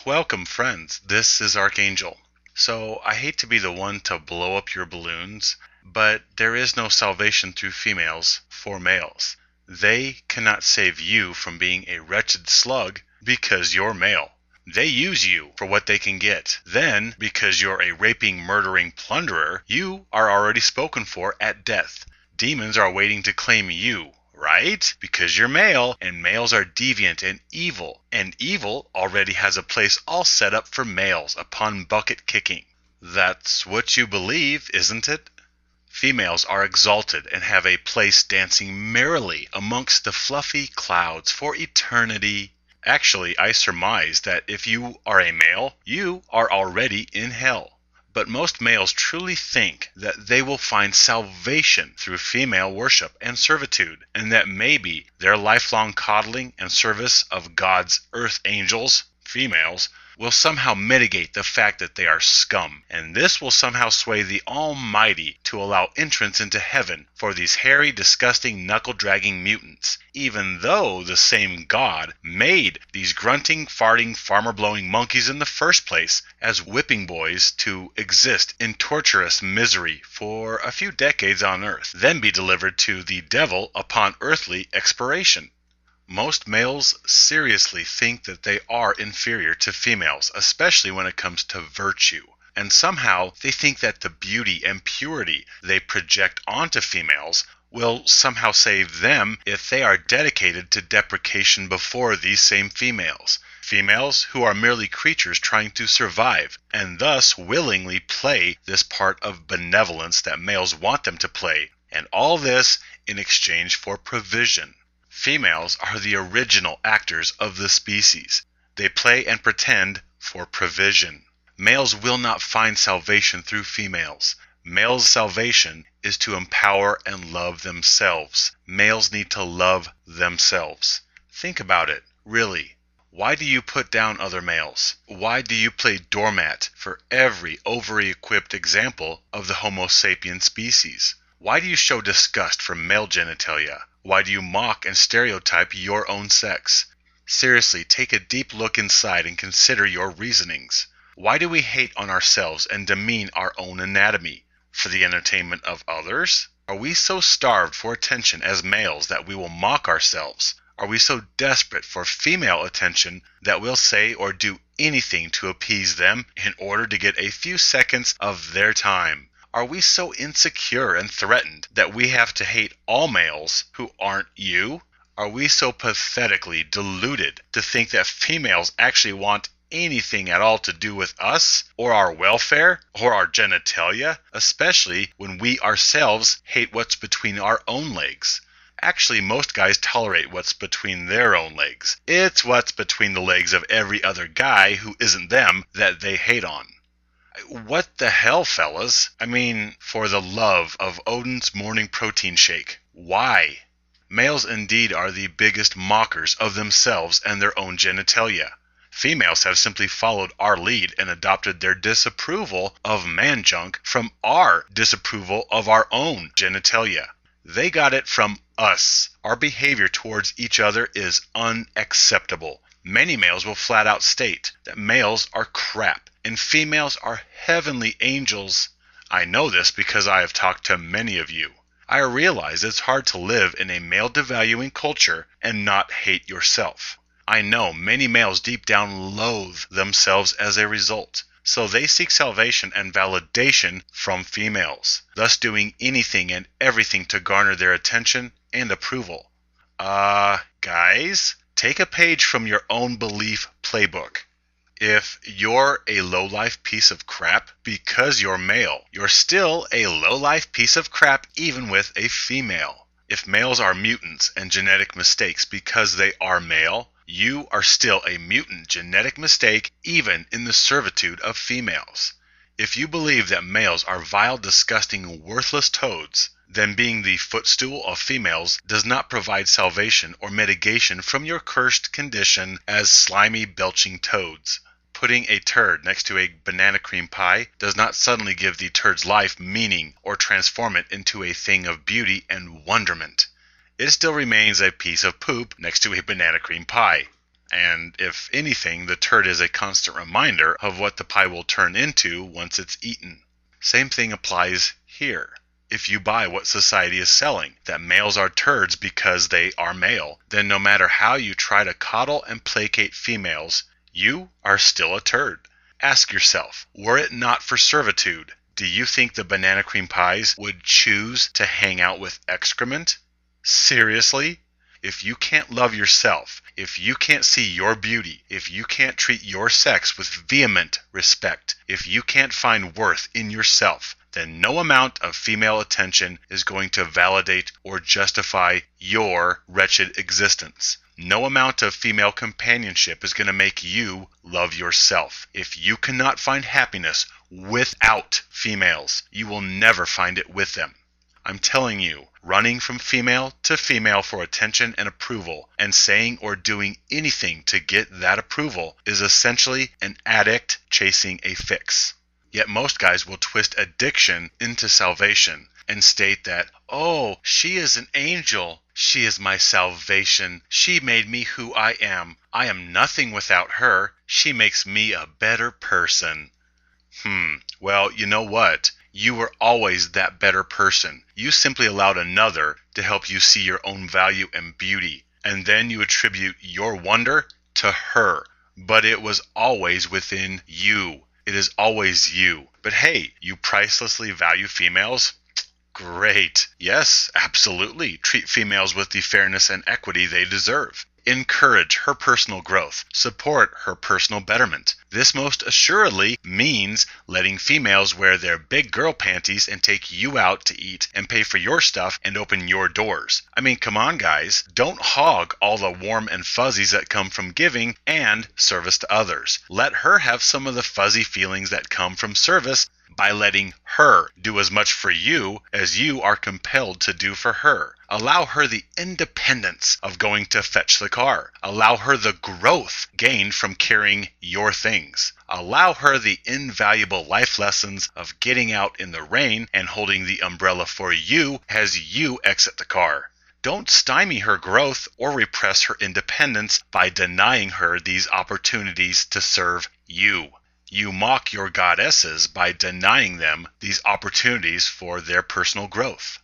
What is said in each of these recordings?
Welcome, friends. This is Archangel. So, I hate to be the one to blow up your balloons, but there is no salvation through females for males. They cannot save you from being a wretched slug because you're male. They use you for what they can get. Then, because you're a raping, murdering plunderer, you are already spoken for at death. Demons are waiting to claim you. Right? Because you're male, and males are deviant and evil already has a place all set up for males upon bucket kicking. That's what you believe, isn't it? Females are exalted and have a place dancing merrily amongst the fluffy clouds for eternity. Actually, I surmise that if you are a male, you are already in hell. But most males truly think that they will find salvation through female worship and servitude, and that maybe their lifelong coddling and service of God's earth angels, females, will somehow mitigate the fact that they are scum, and this will somehow sway the Almighty to allow entrance into heaven for these hairy, disgusting, knuckle-dragging mutants, even though the same God made these grunting, farting, farmer-blowing monkeys in the first place as whipping boys to exist in torturous misery for a few decades on earth, then be delivered to the devil upon earthly expiration. Most males seriously think that they are inferior to females, especially when it comes to virtue. And somehow they think that the beauty and purity they project onto females will somehow save them if they are dedicated to deprecation before these same females. Females who are merely creatures trying to survive, and thus willingly play this part of benevolence that males want them to play, and all this in exchange for provision. Females are the original actors of the species. They play and pretend for provision. Males will not find salvation through females. Males' salvation is to empower and love themselves. Males need to love themselves. Think about it, really. Why do you put down other males? Why do you play doormat for every overly-equipped example of the Homo sapien species? Why do you show disgust for male genitalia? Why do you mock and stereotype your own sex? Seriously, take a deep look inside and consider your reasonings. Why do we hate on ourselves and demean our own anatomy? For the entertainment of others? Are we so starved for attention as males that we will mock ourselves? Are we so desperate for female attention that we'll say or do anything to appease them in order to get a few seconds of their time? Are we so insecure and threatened that we have to hate all males who aren't you? Are we so pathetically deluded to think that females actually want anything at all to do with us, or our welfare, or our genitalia, especially when we ourselves hate what's between our own legs? Actually, most guys tolerate what's between their own legs. It's what's between the legs of every other guy who isn't them that they hate on. What the hell, fellas? I mean, for the love of Odin's morning protein shake. Why? Males indeed are the biggest mockers of themselves and their own genitalia. Females have simply followed our lead and adopted their disapproval of man junk from our disapproval of our own genitalia. They got it from us. Our behavior towards each other is unacceptable. Many males will flat out state that males are crap and females are heavenly angels. I know this because I have talked to many of you. I realize it's hard to live in a male-devaluing culture and not hate yourself. I know many males deep down loathe themselves as a result, so they seek salvation and validation from females, thus doing anything and everything to garner their attention and approval. Guys, take a page from your own belief playbook. If you're a low-life piece of crap because you're male, you're still a low-life piece of crap even with a female. If males are mutants and genetic mistakes because they are male, you are still a mutant genetic mistake even in the servitude of females. If you believe that males are vile, disgusting, worthless toads, then being the footstool of females does not provide salvation or mitigation from your cursed condition as slimy, belching toads. Putting a turd next to a banana cream pie does not suddenly give the turd's life meaning or transform it into a thing of beauty and wonderment. It still remains a piece of poop next to a banana cream pie. And if anything, the turd is a constant reminder of what the pie will turn into once it's eaten. Same thing applies here. If you buy what society is selling, that males are turds because they are male, then no matter how you try to coddle and placate females, you are still a turd. Ask yourself, were it not for servitude, do you think the banana cream pies would choose to hang out with excrement? Seriously? If you can't love yourself, if you can't see your beauty, if you can't treat your sex with vehement respect, if you can't find worth in yourself, then no amount of female attention is going to validate or justify your wretched existence. No amount of female companionship is going to make you love yourself. If you cannot find happiness without females, you will never find it with them. I'm telling you, running from female to female for attention and approval and saying or doing anything to get that approval is essentially an addict chasing a fix. Yet most guys will twist addiction into salvation and state that, oh, she is an angel. She is my salvation. She made me who I am. I am nothing without her. She makes me a better person. Well, you know what? You were always that better person. You simply allowed another to help you see your own value and beauty. And then you attribute your wonder to her. But it was always within you. It is always you. But hey, you pricelessly value females? Great. Yes, absolutely. Treat females with the fairness and equity they deserve. Encourage her personal growth. Support her personal betterment. This most assuredly means letting females wear their big girl panties and take you out to eat and pay for your stuff and open your doors. I mean, come on, guys. Don't hog all the warm and fuzzies that come from giving and service to others. Let her have some of the fuzzy feelings that come from service by letting her do as much for you as you are compelled to do for her. Allow her the independence of going to fetch the car. Allow her the growth gained from carrying your things. Allow her the invaluable life lessons of getting out in the rain and holding the umbrella for you as you exit the car. Don't stymie her growth or repress her independence by denying her these opportunities to serve you. You mock your goddesses by denying them these opportunities for their personal growth.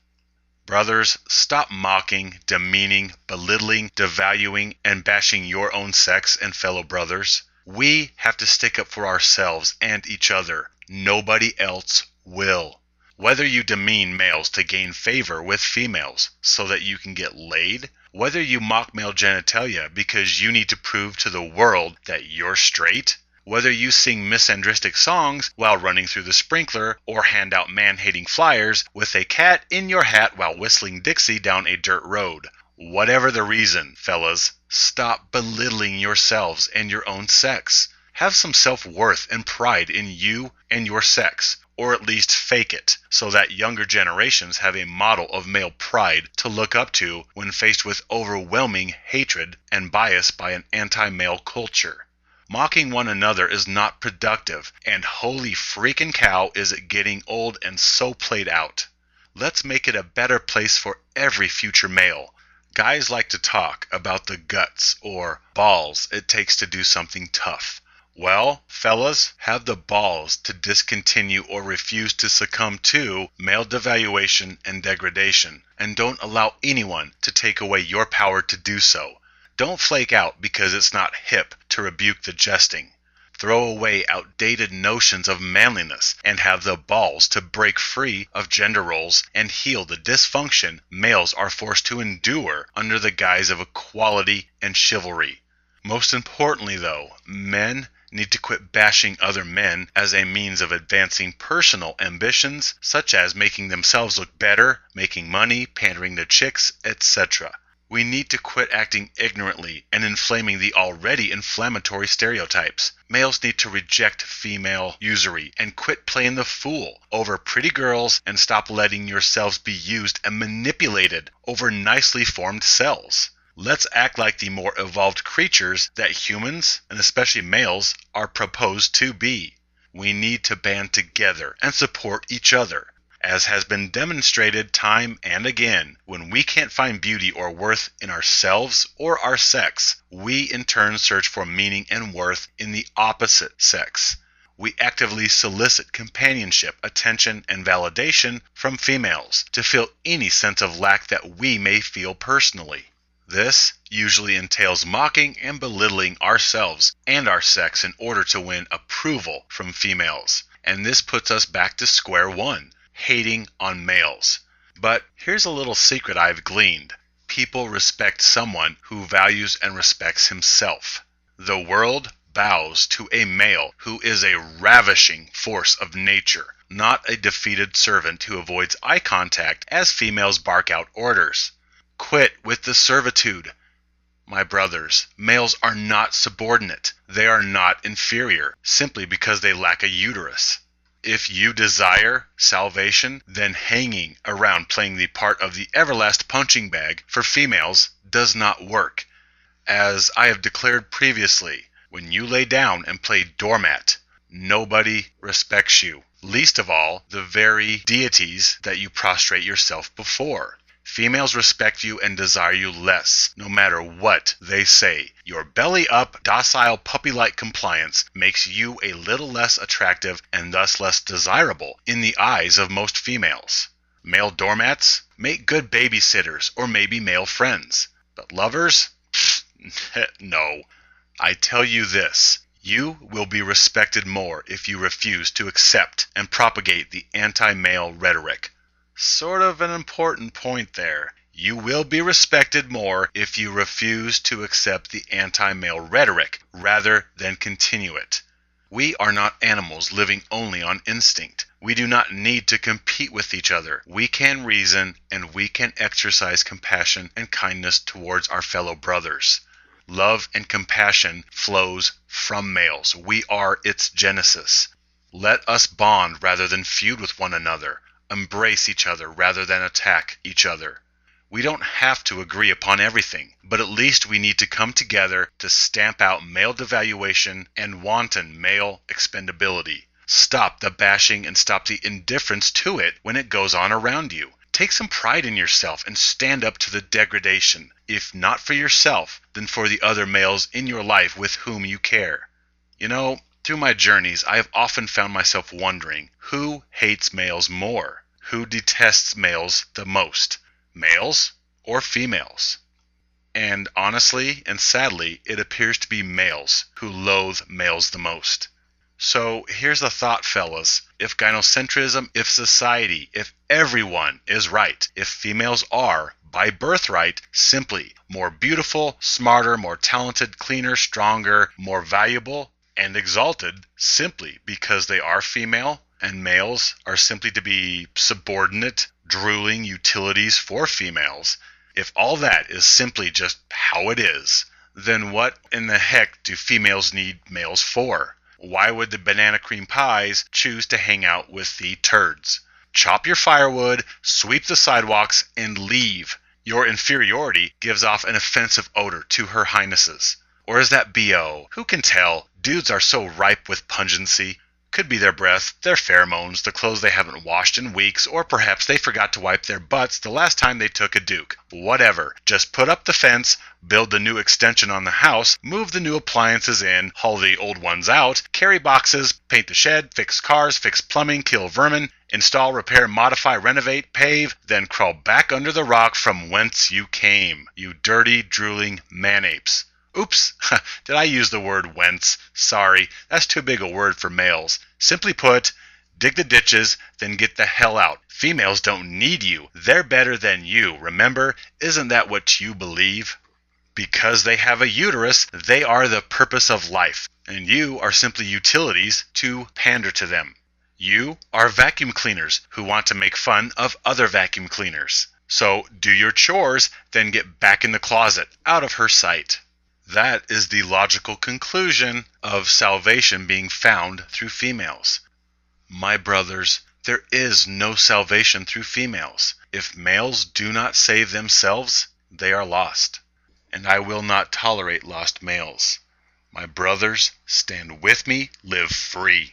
Brothers, stop mocking, demeaning, belittling, devaluing, and bashing your own sex and fellow brothers. We have to stick up for ourselves and each other. Nobody else will. Whether you demean males to gain favor with females so that you can get laid, whether you mock male genitalia because you need to prove to the world that you're straight, whether you sing misandristic songs while running through the sprinkler or hand out man-hating flyers with a cat in your hat while whistling Dixie down a dirt road. Whatever the reason, fellas, stop belittling yourselves and your own sex. Have some self-worth and pride in you and your sex, or at least fake it, so that younger generations have a model of male pride to look up to when faced with overwhelming hatred and bias by an anti-male culture. Mocking one another is not productive, and holy freaking cow is it getting old and so played out. Let's make it a better place for every future male. Guys like to talk about the guts or balls it takes to do something tough. Well, fellas, have the balls to discontinue or refuse to succumb to male devaluation and degradation, and don't allow anyone to take away your power to do so. Don't flake out because it's not hip to rebuke the jesting. Throw away outdated notions of manliness and have the balls to break free of gender roles and heal the dysfunction males are forced to endure under the guise of equality and chivalry. Most importantly, though, men need to quit bashing other men as a means of advancing personal ambitions, such as making themselves look better, making money, pandering to chicks, etc. We need to quit acting ignorantly and inflaming the already inflammatory stereotypes. Males need to reject female usury and quit playing the fool over pretty girls and stop letting yourselves be used and manipulated over nicely formed cells. Let's act like the more evolved creatures that humans, and especially males, are proposed to be. We need to band together and support each other. as has been demonstrated time and again. When we can't find beauty or worth in ourselves or our sex, we in turn search for meaning and worth in the opposite sex. We actively solicit companionship, attention, and validation from females to fill any sense of lack that we may feel personally. This usually entails mocking and belittling ourselves and our sex in order to win approval from females. And this puts us back to square one, hating on males. But here's a little secret I've gleaned. People respect someone who values and respects himself. The world bows to a male who is a ravishing force of nature, not a defeated servant who avoids eye contact as females bark out orders. Quit with the servitude. My brothers, males are not subordinate. They are not inferior, simply because they lack a uterus. If you desire salvation, then hanging around playing the part of the everlast punching bag for females does not work. As I have declared previously, when you lay down and play doormat, nobody respects you, least of all the very deities that you prostrate yourself before. Females respect you and desire you less, no matter what they say. Your belly-up, docile, puppy-like compliance makes you a little less attractive and thus less desirable in the eyes of most females. Male doormats make good babysitters or maybe male friends. But lovers? No. I tell you this. You will be respected more if you refuse to accept and propagate the anti-male rhetoric. Sort of an important point there. You will be respected more if you refuse to accept the anti-male rhetoric rather than continue it. We are not animals living only on instinct. We do not need to compete with each other. We can reason and we can exercise compassion and kindness towards our fellow brothers. Love and compassion flows from males. We are its genesis. Let us bond rather than feud with one another. Embrace each other rather than attack each other. We don't have to agree upon everything, but at least we need to come together to stamp out male devaluation and wanton male expendability. Stop the bashing and stop the indifference to it when it goes on around you. Take some pride in yourself and stand up to the degradation, if not for yourself, then for the other males in your life with whom you care. You know, through my journeys, I have often found myself wondering, who hates males more? Who detests males the most? Males or females? And honestly and sadly, it appears to be males who loathe males the most. So here's the thought, fellas. If gynocentrism, if society, if everyone is right, if females are, by birthright, simply more beautiful, smarter, more talented, cleaner, stronger, more valuable, and exalted simply because they are female, and males are simply to be subordinate, drooling utilities for females, if all that is simply just how it is, then what in the heck do females need males for? Why would the banana cream pies choose to hang out with the turds? Chop your firewood, sweep the sidewalks, and leave. Your inferiority gives off an offensive odor to her highnesses. Or is that B.O.? Who can tell? Dudes are so ripe with pungency. Could be their breath, their pheromones, the clothes they haven't washed in weeks, or perhaps they forgot to wipe their butts the last time they took a duke. Whatever. Just put up the fence, build the new extension on the house, move the new appliances in, haul the old ones out, carry boxes, paint the shed, fix cars, fix plumbing, kill vermin, install, repair, modify, renovate, pave, then crawl back under the rock from whence you came, you dirty, drooling man-apes. Oops, did I use the word whence? Sorry, that's too big a word for males. Simply put, dig the ditches, then get the hell out. Females don't need you. They're better than you. Remember, isn't that what you believe? Because they have a uterus, they are the purpose of life, and you are simply utilities to pander to them. You are vacuum cleaners who want to make fun of other vacuum cleaners. So do your chores, then get back in the closet, out of her sight. That is the logical conclusion of salvation being found through females. My brothers, there is no salvation through females. If males do not save themselves, they are lost. And I will not tolerate lost males. My brothers, stand with me, live free.